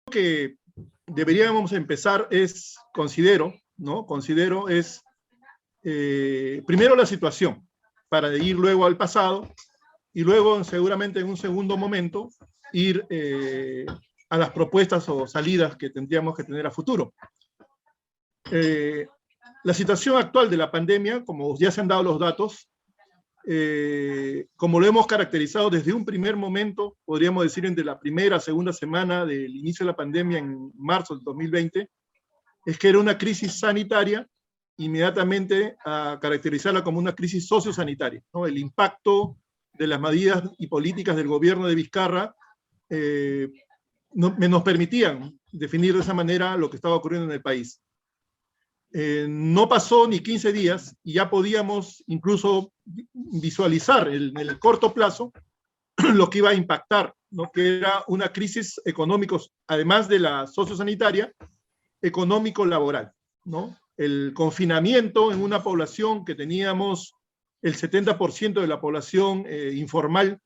que deberíamos empezar es, considero, primero la situación, para ir luego al pasado, y luego seguramente en un segundo momento ir a las propuestas o salidas que tendríamos que tener a futuro. La situación actual de la pandemia, como ya se han dado los datos, como lo hemos caracterizado desde un primer momento, podríamos decir entre la primera, segunda semana del inicio de la pandemia en marzo del 2020, es que era una crisis sanitaria, inmediatamente a caracterizarla como una crisis sociosanitaria, ¿no? El impacto de las medidas y políticas del gobierno de Vizcarra nos permitían definir de esa manera lo que estaba ocurriendo en el país. No pasó ni 15 días y ya podíamos incluso visualizar en el corto plazo lo que iba a impactar, ¿no? Que era una crisis económica, además de la sociosanitaria, económico-laboral, ¿no? El confinamiento en una población que teníamos el 70% de la población informal,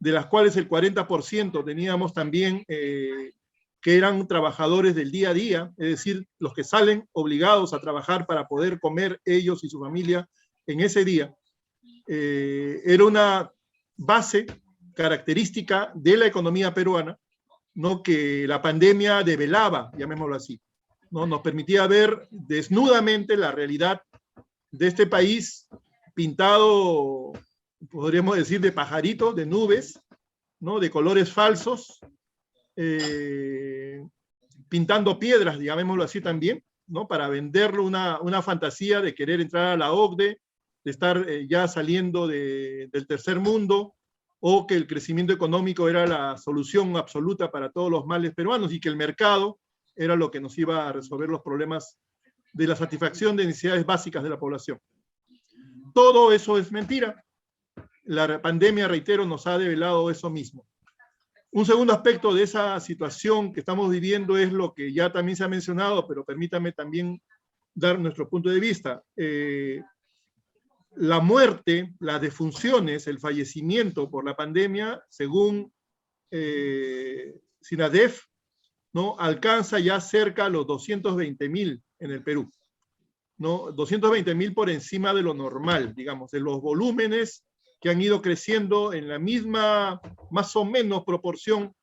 de las cuales el 40% teníamos también que eran trabajadores del día a día, es decir, los que salen obligados a trabajar para poder comer ellos y su familia en ese día. Era una base característica de la economía peruana, ¿no? Que la pandemia develaba, llamémoslo así, ¿no? Nos permitía ver desnudamente la realidad de este país pintado, podríamos decir, de pajaritos, de nubes, ¿no? De colores falsos, pintando piedras, llamémoslo así también, ¿no? Para venderlo una fantasía de querer entrar a la OCDE, de estar ya saliendo del tercer mundo, o que el crecimiento económico era la solución absoluta para todos los males peruanos y que el mercado era lo que nos iba a resolver los problemas de la satisfacción de necesidades básicas de la población. Todo eso es mentira. La pandemia, reitero, nos ha develado eso mismo. Un segundo aspecto de esa situación que estamos viviendo es lo que ya también se ha mencionado, pero permítame también dar nuestro punto de vista. La muerte, las defunciones, el fallecimiento por la pandemia, según SINADEF, ¿no? Alcanza ya cerca a los 220.000 en el Perú, ¿no? 220.000 por encima de lo normal, digamos, de los volúmenes que han ido creciendo en la misma, más o menos, proporción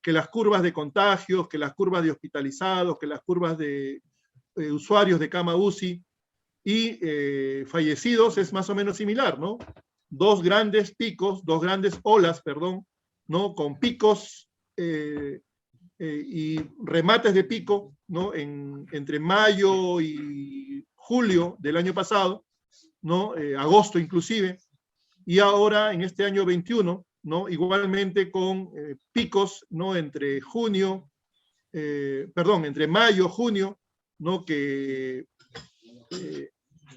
que las curvas de contagios, que las curvas de hospitalizados, que las curvas de usuarios de cama UCI, y fallecidos es más o menos similar, ¿no? Dos grandes olas, perdón, ¿no? Con picos y remates de pico, ¿no? Entre mayo y julio del año pasado, ¿no? Agosto inclusive, y ahora en este año 21, ¿no? Igualmente con picos, ¿no? Entre mayo, junio, ¿no? Que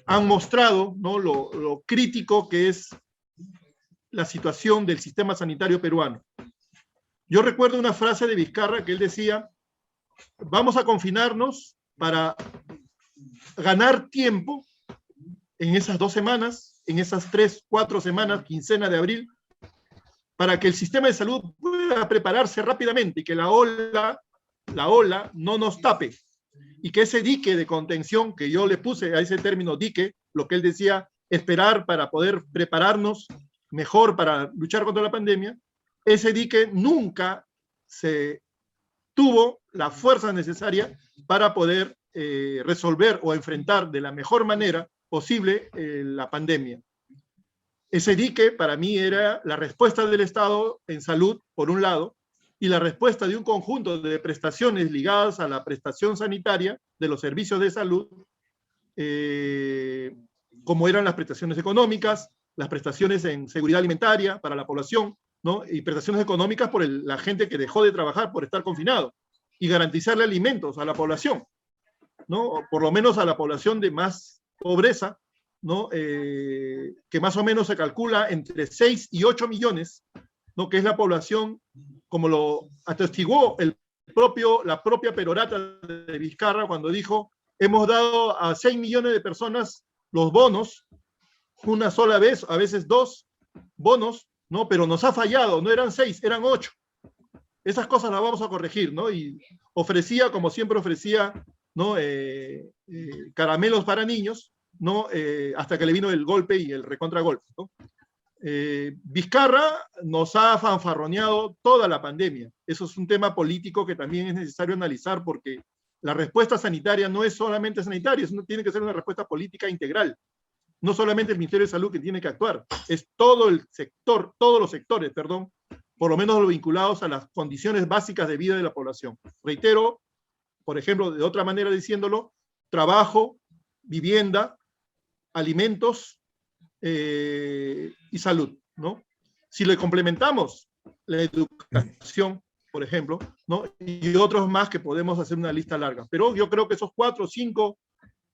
han mostrado, ¿no? lo crítico que es la situación del sistema sanitario peruano. Yo recuerdo una frase de Vizcarra que él decía: vamos a confinarnos para ganar tiempo en esas 2 semanas, en esas 3, 4 semanas, quincena de abril, para que el sistema de salud pueda prepararse rápidamente y que la ola no nos tape. Y que ese dique de contención, que yo le puse a ese término dique, lo que él decía, esperar para poder prepararnos mejor para luchar contra la pandemia, ese dique nunca se tuvo la fuerza necesaria para poder resolver o enfrentar de la mejor manera posible la pandemia. Ese dique para mí era la respuesta del Estado en salud, por un lado, y la respuesta de un conjunto de prestaciones ligadas a la prestación sanitaria de los servicios de salud, como eran las prestaciones económicas, las prestaciones en seguridad alimentaria para la población, ¿no? Y prestaciones económicas por la gente que dejó de trabajar por estar confinado, y garantizarle alimentos a la población, ¿no? O por lo menos a la población de más pobreza, ¿no? Que más o menos se calcula entre 6 y 8 millones, ¿no? Que es la población, como lo atestiguó la propia perorata de Vizcarra cuando dijo: hemos dado a 6 millones de personas los bonos, una sola vez, a veces 2 bonos, ¿no? Pero nos ha fallado, no eran 6, eran 8. esas cosas las vamos a corregir, ¿no? Y ofrecía, como siempre ofrecía, ¿no? Caramelos para niños, ¿no? Hasta que le vino el golpe y el recontragolpe, ¿no? Vizcarra nos ha fanfarroneado toda la pandemia. Eso es un tema político que también es necesario analizar, porque la respuesta sanitaria no es solamente sanitaria, tiene que ser una respuesta política integral. No solamente el Ministerio de Salud que tiene que actuar, es todo el sector, todos los sectores, perdón, por lo menos los vinculados a las condiciones básicas de vida de la población. Reitero, por ejemplo, de otra manera diciéndolo, trabajo, vivienda, alimentos y salud, ¿no? Si le complementamos la educación, por ejemplo, ¿no? Y otros más que podemos hacer una lista larga. Pero yo creo que esos 4 o 5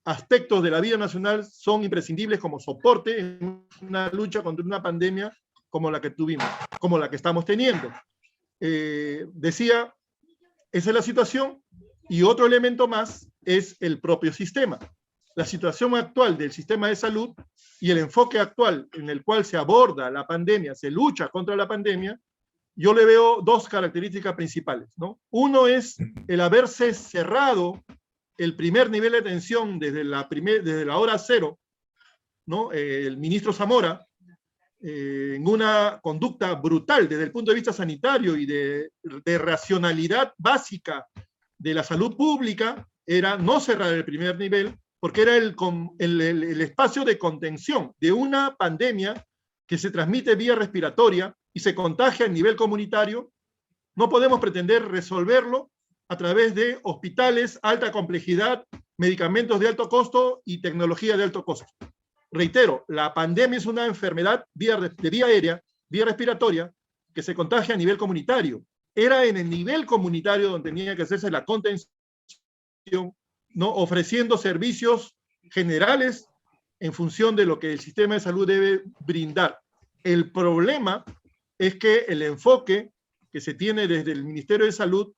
aspectos de la vida nacional son imprescindibles como soporte en una lucha contra una pandemia como la que tuvimos, como la que estamos teniendo. Decía, esa es la situación, y otro elemento más es el propio sistema. La situación actual del sistema de salud y el enfoque actual en el cual se aborda la pandemia, se lucha contra la pandemia, yo le veo 2 características principales, ¿no? Uno es el haberse cerrado el primer nivel de atención desde la hora cero, ¿no? El ministro Zamora, en una conducta brutal desde el punto de vista sanitario y de racionalidad básica de la salud pública, era no cerrar el primer nivel, porque era el espacio de contención de una pandemia que se transmite vía respiratoria y se contagia a nivel comunitario. No podemos pretender resolverlo a través de hospitales, alta complejidad, medicamentos de alto costo y tecnología de alto costo. Reitero, la pandemia es una enfermedad de vía aérea, vía respiratoria, que se contagia a nivel comunitario. Era en el nivel comunitario donde tenía que hacerse la contención, ¿no? Ofreciendo servicios generales en función de lo que el sistema de salud debe brindar. El problema es que el enfoque que se tiene desde el Ministerio de Salud,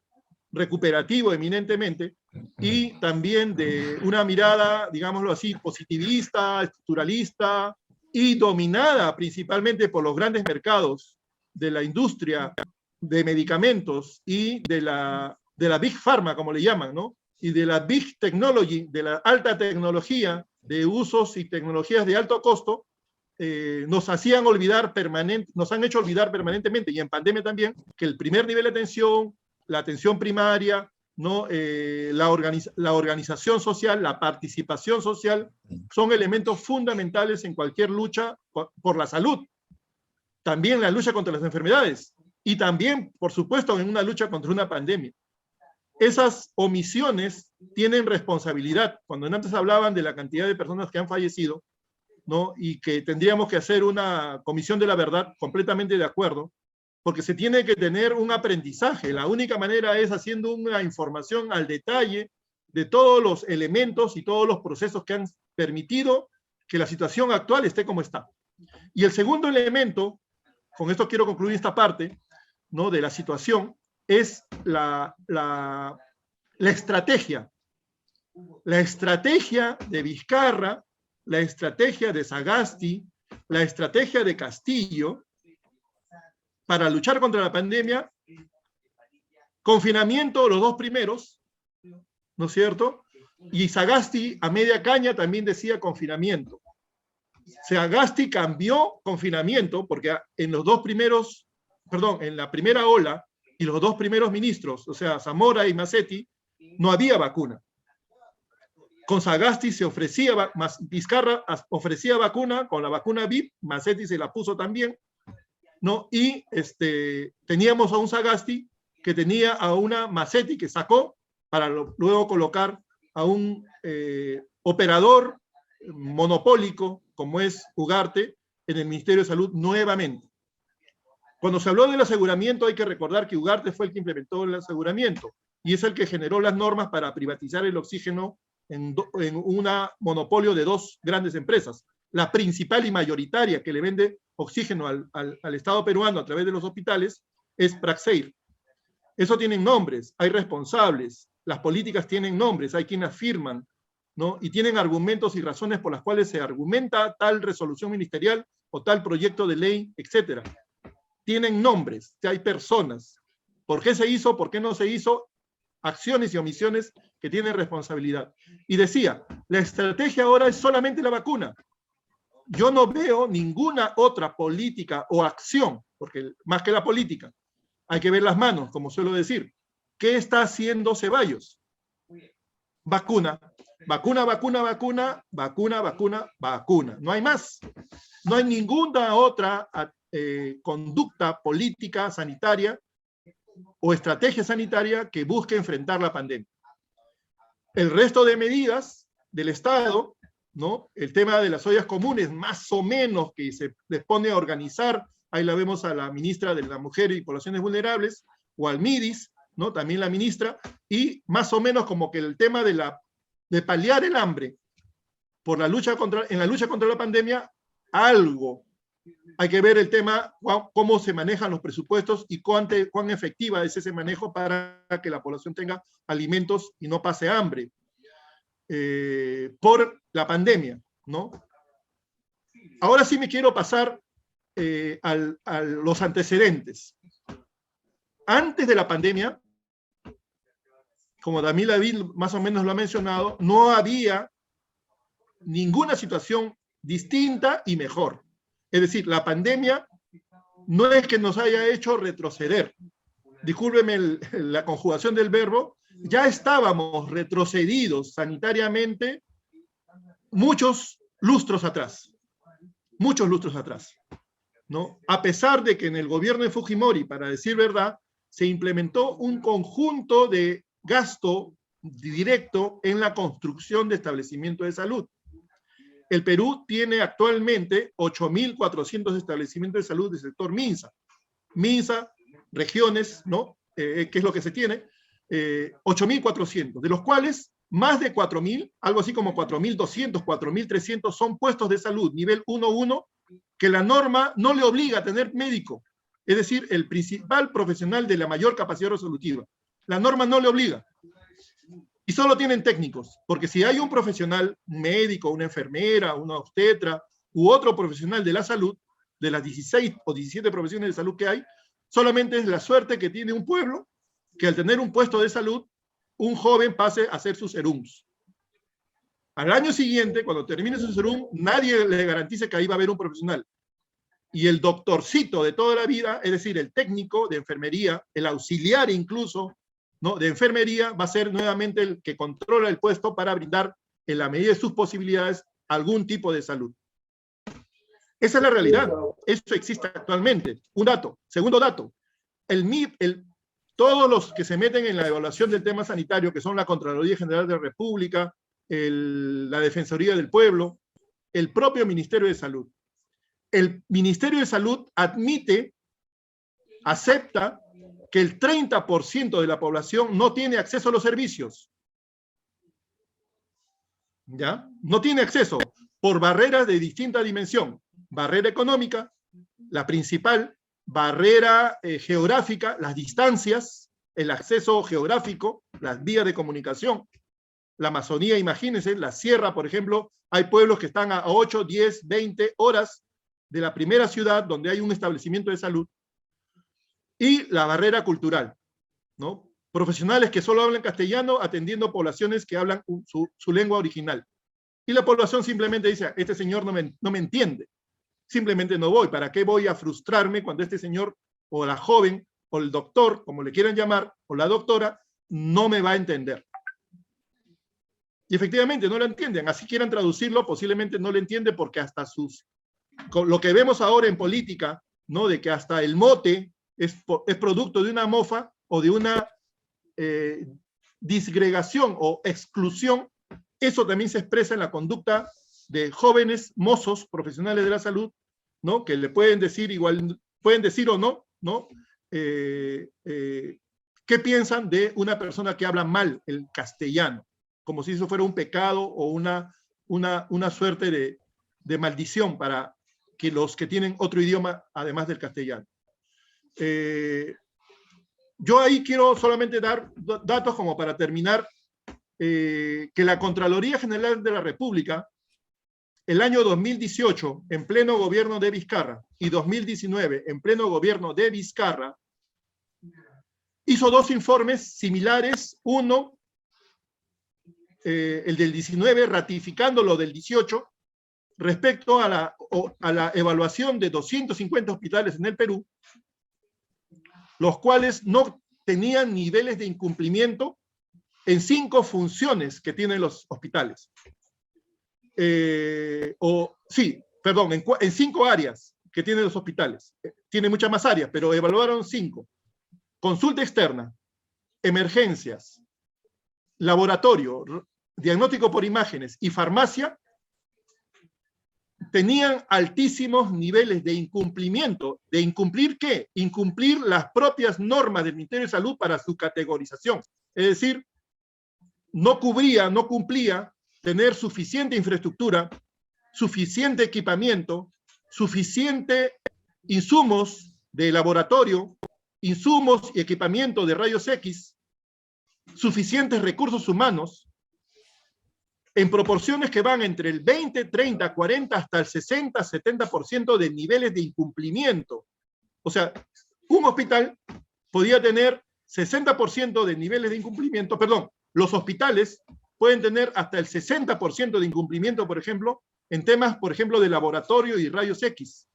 recuperativo eminentemente, y también de una mirada, digámoslo así, positivista, estructuralista, y dominada principalmente por los grandes mercados de la industria de medicamentos y de la Big Pharma, como le llaman, ¿no? Y de la Big Technology, de la alta tecnología, de usos y tecnologías de alto costo, nos han hecho olvidar permanentemente, y en pandemia también, que el primer nivel de atención, la atención primaria, ¿no? La organización social, la participación social, son elementos fundamentales en cualquier lucha por la salud. También la lucha contra las enfermedades, y también, por supuesto, en una lucha contra una pandemia. Esas omisiones tienen responsabilidad. Cuando antes hablaban de la cantidad de personas que han fallecido, ¿no? Y que tendríamos que hacer una comisión de la verdad, completamente de acuerdo, porque se tiene que tener un aprendizaje. La única manera es haciendo una información al detalle de todos los elementos y todos los procesos que han permitido que la situación actual esté como está. Y el segundo elemento, con esto quiero concluir esta parte, ¿no? De la situación, es la estrategia. La estrategia de Vizcarra, la estrategia de Sagasti, la estrategia de Castillo para luchar contra la pandemia. Confinamiento, los 2 primeros, ¿no es cierto? Y Sagasti a media caña también decía confinamiento. Sagasti cambió confinamiento porque en los 2 primeros, perdón, en la primera ola y los 2 primeros ministros, o sea, Zamora y Massetti, no había vacuna. Con Sagasti se ofrecía, Vizcarra ofrecía vacuna, con la vacuna VIP, Massetti se la puso también, ¿no? Y teníamos a un Sagasti que tenía a una Massetti que sacó para luego colocar a un operador monopólico como es Ugarte en el Ministerio de Salud nuevamente. Cuando se habló del aseguramiento hay que recordar que Ugarte fue el que implementó el aseguramiento y es el que generó las normas para privatizar el oxígeno en un monopolio de 2 grandes empresas. La principal y mayoritaria que le vende oxígeno al Estado peruano a través de los hospitales es Praxair. Eso tienen nombres, hay responsables, las políticas tienen nombres, hay quienes firman, ¿no? Y tienen argumentos y razones por las cuales se argumenta tal resolución ministerial o tal proyecto de ley, etc. Tienen nombres, hay personas. ¿Por qué se hizo? ¿Por qué no se hizo? Acciones y omisiones que tienen responsabilidad. Y decía, la estrategia ahora es solamente la vacuna. Yo no veo ninguna otra política o acción, porque más que la política, hay que ver las manos, como suelo decir. ¿Qué está haciendo Ceballos? Vacuna, vacuna, vacuna, vacuna, vacuna, vacuna, vacuna. No hay más. No hay ninguna otra conducta política sanitaria o estrategia sanitaria que busque enfrentar la pandemia. El resto de medidas del Estado, ¿no? El tema de las ollas comunes, más o menos que se les pone a organizar, ahí la vemos a la ministra de la Mujer y Poblaciones Vulnerables, o al MIDIS, ¿no? También la ministra, y más o menos como que el tema de paliar el hambre en la lucha contra la pandemia, algo. Hay que ver el tema, cómo se manejan los presupuestos y cuán efectiva es ese manejo para que la población tenga alimentos y no pase hambre por la pandemia, ¿no? Ahora sí me quiero pasar a los antecedentes. Antes de la pandemia, como Daniel David más o menos lo ha mencionado, no había ninguna situación distinta y mejor. Es decir, la pandemia no es que nos haya hecho retroceder. Discúlpeme la conjugación del verbo, ya estábamos retrocedidos sanitariamente muchos lustros atrás, ¿no? A pesar de que en el gobierno de Fujimori, para decir verdad, se implementó un conjunto de gasto directo en la construcción de establecimientos de salud. El Perú tiene actualmente 8.400 establecimientos de salud del sector MINSA. MINSA, regiones, ¿no? ¿Qué es lo que se tiene? 8.400, de los cuales más de 4.000, algo así como 4.200, 4.300 son puestos de salud, nivel 1.1, que la norma no le obliga a tener médico. Es decir, el principal profesional de la mayor capacidad resolutiva. La norma no le obliga. Y solo tienen técnicos, porque si hay un profesional, un médico, una enfermera, una obstetra, u otro profesional de la salud, de las 16 o 17 profesiones de salud que hay, solamente es la suerte que tiene un pueblo, que al tener un puesto de salud, un joven pase a hacer sus serums. Al año siguiente, cuando termine su serum, nadie le garantice que ahí va a haber un profesional. Y el doctorcito de toda la vida, es decir, el técnico de enfermería, el auxiliar incluso, ¿no? De enfermería, va a ser nuevamente el que controla el puesto para brindar, en la medida de sus posibilidades, algún tipo de salud. Esa es la realidad. Eso existe actualmente. Un dato. Segundo dato. Todos los que se meten en la evaluación del tema sanitario, que son la Contraloría General de la República, la Defensoría del Pueblo, el propio Ministerio de Salud. El Ministerio de Salud acepta que el 30% de la población no tiene acceso a los servicios. ¿Ya? No tiene acceso por barreras de distinta dimensión. Barrera económica, la principal, barrera geográfica, las distancias, el acceso geográfico, las vías de comunicación. La Amazonía, imagínense, la sierra, por ejemplo, hay pueblos que están a 8, 10, 20 horas de la primera ciudad donde hay un establecimiento de salud. Y la barrera cultural, ¿no? Profesionales que solo hablan castellano atendiendo poblaciones que hablan su lengua original. Y la población simplemente dice, este señor no me entiende. Simplemente no voy. ¿Para qué voy a frustrarme cuando este señor, o la joven, o el doctor, como le quieran llamar, o la doctora, no me va a entender? Y efectivamente no lo entienden. Así quieran traducirlo, posiblemente no lo entiende porque hasta lo que vemos ahora en política, ¿no? De que hasta el mote es producto de una mofa o de una disgregación o exclusión. Eso también se expresa en la conducta de jóvenes mozos profesionales de la salud, ¿no? Que le pueden decir pueden decir o no, ¿no? ¿Qué piensan de una persona que habla mal el castellano? Como si eso fuera un pecado o una suerte de maldición para que los que tienen otro idioma además del castellano. Yo ahí quiero solamente dar datos como para terminar, que la Contraloría General de la República, el año 2018, en pleno gobierno de Vizcarra, y 2019, en pleno gobierno de Vizcarra, hizo dos informes similares, uno, el del 19, ratificando lo del 18, respecto a la evaluación de 250 hospitales en el Perú, los cuales no tenían niveles de incumplimiento en 5 funciones que tienen los hospitales. En 5 áreas que tienen los hospitales. Tiene muchas más áreas, pero evaluaron 5. Consulta externa, emergencias, laboratorio, diagnóstico por imágenes y farmacia, tenían altísimos niveles de incumplimiento. ¿De incumplir qué? Incumplir las propias normas del Ministerio de Salud para su categorización. Es decir, no cumplía tener suficiente infraestructura, suficiente equipamiento, suficiente insumos de laboratorio, insumos y equipamiento de rayos X, suficientes recursos humanos, en proporciones que van entre el 20, 30, 40, hasta el 60, 70% de niveles de incumplimiento. O sea, un hospital podía tener 60% de niveles de incumplimiento, perdón, los hospitales pueden tener hasta el 60% de incumplimiento, por ejemplo, en temas, por ejemplo, de laboratorio y rayos X.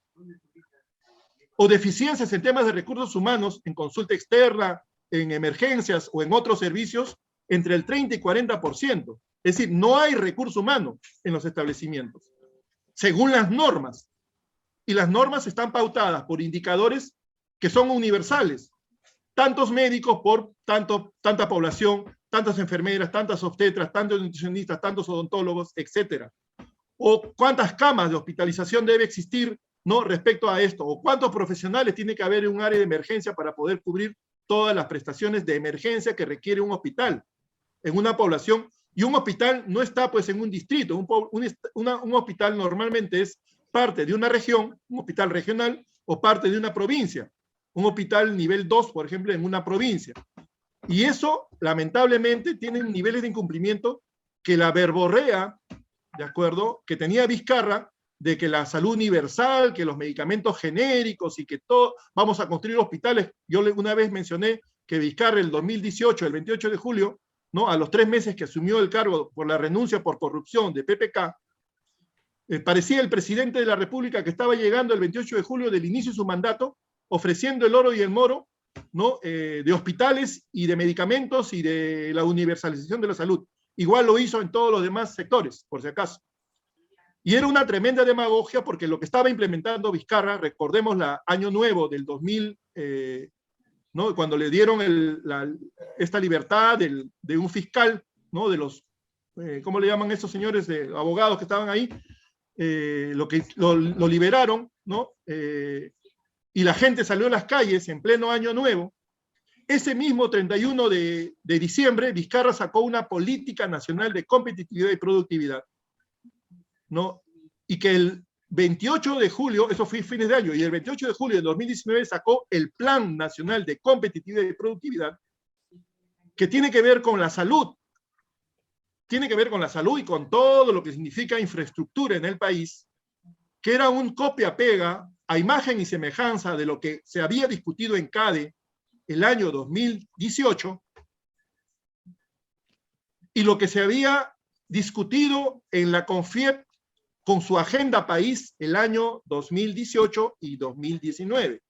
O deficiencias en temas de recursos humanos, en consulta externa, en emergencias o en otros servicios, entre el 30 y 40%. Es decir, no hay recurso humano en los establecimientos, según las normas. Y las normas están pautadas por indicadores que son universales. Tantos médicos por tanta población, tantas enfermeras, tantas obstetras, tantos nutricionistas, tantos odontólogos, etc. O cuántas camas de hospitalización debe existir, ¿no?, respecto a esto. O cuántos profesionales tiene que haber en un área de emergencia para poder cubrir todas las prestaciones de emergencia que requiere un hospital en una población. Y un hospital no está pues en un distrito, un hospital normalmente es parte de una región, un hospital regional, o parte de una provincia, un hospital nivel 2, por ejemplo, en una provincia. Y eso, lamentablemente, tiene niveles de incumplimiento que la verborrea, ¿de acuerdo?, que tenía Vizcarra, de que la salud universal, que los medicamentos genéricos y que todo, vamos a construir hospitales. Yo una vez mencioné que Vizcarra, el 2018, el 28 de julio, ¿no?, a los 3 meses que asumió el cargo por la renuncia por corrupción de PPK, parecía el presidente de la República que estaba llegando el 28 de julio del inicio de su mandato, ofreciendo el oro y el moro, ¿no?, de hospitales y de medicamentos y de la universalización de la salud. Igual lo hizo en todos los demás sectores, por si acaso. Y era una tremenda demagogia porque lo que estaba implementando Vizcarra, recordemos Año Nuevo del 2000, ¿no?, cuando le dieron esta libertad de un fiscal, ¿no?, de los, ¿cómo le llaman esos señores de abogados que estaban ahí? Lo liberaron, ¿no? Y la gente salió a las calles en pleno Año Nuevo. Ese mismo 31 de diciembre, Vizcarra sacó una política nacional de competitividad y productividad, ¿no? Y que el 28 de julio, eso fue fines de año, y el 28 de julio de 2019 sacó el Plan Nacional de Competitividad y Productividad, que tiene que ver con la salud. Tiene que ver con la salud y con todo lo que significa infraestructura en el país, que era un copia-pega a imagen y semejanza de lo que se había discutido en CADE el año 2018 y lo que se había discutido en la CONFIEP con su agenda país el año 2018 y 2019.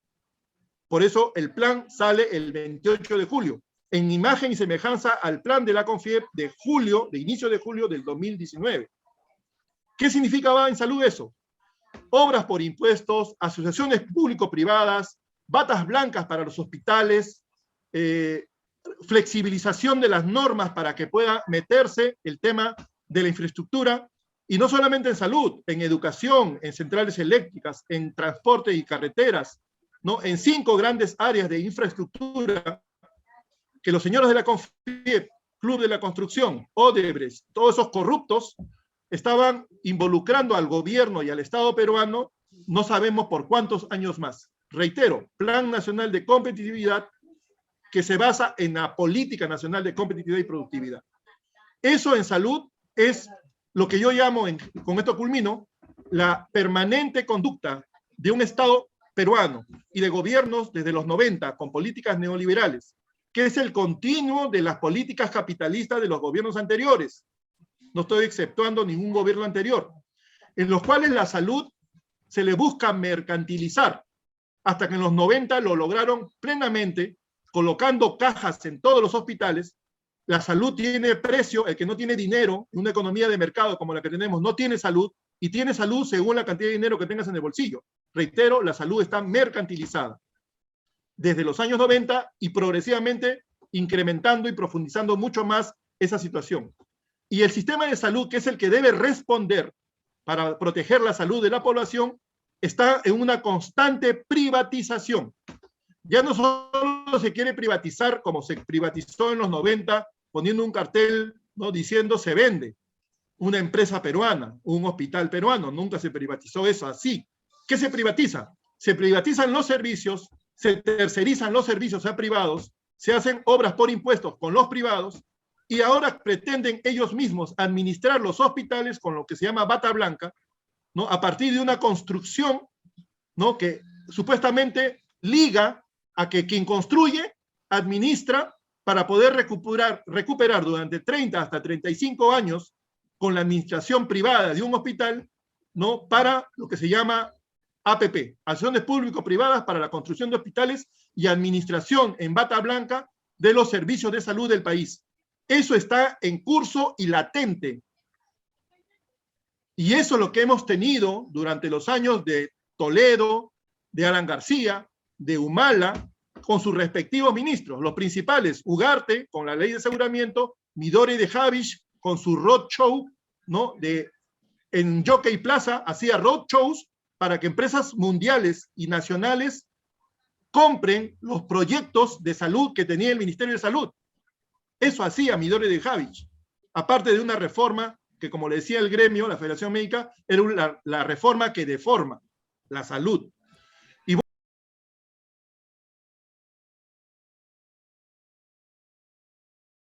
Por eso el plan sale el 28 de julio, en imagen y semejanza al plan de la CONFIEP de inicio de julio del 2019. ¿Qué significaba en salud eso? Obras por impuestos, asociaciones público-privadas, batas blancas para los hospitales, flexibilización de las normas para que pueda meterse el tema de la infraestructura, y no solamente en salud, en educación, en centrales eléctricas, en transporte y carreteras, ¿no?, en 5 grandes áreas de infraestructura que los señores de la CONFIEP, Club de la Construcción, Odebrecht, todos esos corruptos, estaban involucrando al gobierno y al Estado peruano, no sabemos por cuántos años más. Reitero, Plan Nacional de Competitividad que se basa en la Política Nacional de Competitividad y Productividad. Eso en salud es lo que yo llamo, con esto culmino, la permanente conducta de un Estado peruano y de gobiernos desde los 90 con políticas neoliberales que es el continuo de las políticas capitalistas de los gobiernos anteriores. No estoy exceptuando ningún gobierno anterior, en los cuales la salud se le busca mercantilizar, hasta que en los 90 lo lograron plenamente, colocando cajas en todos los hospitales. La salud tiene precio, el que no tiene dinero, en una economía de mercado como la que tenemos, no tiene salud, y tiene salud según la cantidad de dinero que tengas en el bolsillo. Reitero, la salud está mercantilizada desde los años 90 y progresivamente incrementando y profundizando mucho más esa situación. Y el sistema de salud, que es el que debe responder para proteger la salud de la población, está en una constante privatización. Ya no solo se quiere privatizar como se privatizó en los 90, poniendo un cartel, ¿no?, diciendo se vende una empresa peruana, un hospital peruano. Nunca se privatizó eso así. ¿Qué se privatiza? Se privatizan los servicios, se tercerizan los servicios a privados, se hacen obras por impuestos con los privados, y ahora pretenden ellos mismos administrar los hospitales con lo que se llama bata blanca, ¿no?, a partir de una construcción, ¿no?, que supuestamente liga a que quien construye administra para poder recuperar durante 30 hasta 35 años con la administración privada de un hospital, ¿no?, para lo que se llama APP, acciones público-privadas para la construcción de hospitales y administración en bata blanca de los servicios de salud del país. Eso está en curso y latente. Y eso es lo que hemos tenido durante los años de Toledo, de Alan García, de Humala, con sus respectivos ministros. Los principales, Ugarte, con la ley de aseguramiento, Midori de Javish, con su roadshow, ¿no?, en Jockey Plaza, hacía roadshows para que empresas mundiales y nacionales compren los proyectos de salud que tenía el Ministerio de Salud. Eso hacía Midori de Javish, aparte de una reforma que, como le decía el gremio, la Federación Médica, era la reforma que deforma la salud.